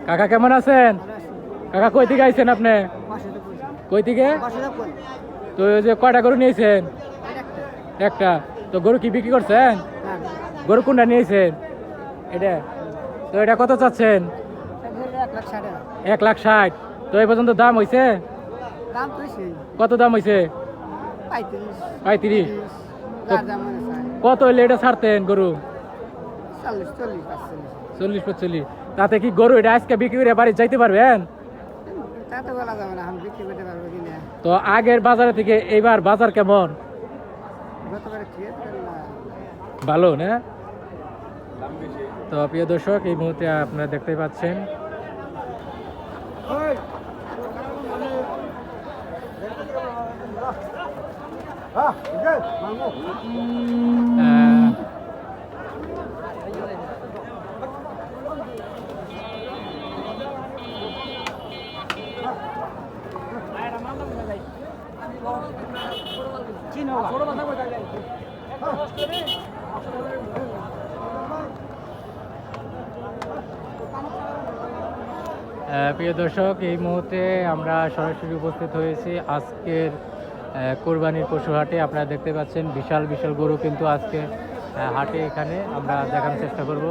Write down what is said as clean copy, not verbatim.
কাকা কেমন আছেন? কাকা কই থেকে আইছেন আপনি? কই থেকে? তো ওই যে কয়টা গরু নিয়েছেন? একটা। তো গরু কি বিক্রি করছেন? গরু কোনটা নিয়েছেন? এটা। তো এটা কত চাচ্ছেন? 1,60,000। তো এই পর্যন্ত দাম হয়েছে? কত দাম হয়েছে? 35। কত হইলে এটা ছাড়তেন গরু? 40-45। তাতে কি গরু এটা আজকে বিক্রি করে বাড়ি যাইতে পারবেন? তো আগের বাজারে থেকে এইবার বাজার কেমন? ভালো না? তো প্রিয় দর্শক, এই মুহূর্তে আপনারা দেখতে পাচ্ছেন প্রিয় দর্শক, এই মুহূর্তে আমরা সরাসরি উপস্থিত হয়েছি আজকের কোরবানির পশু হাটে। আপনারা দেখতে পাচ্ছেন বিশাল বিশাল গরু কিন্তু আজকে হাটে এখানে আমরা দেখানোর চেষ্টা করব।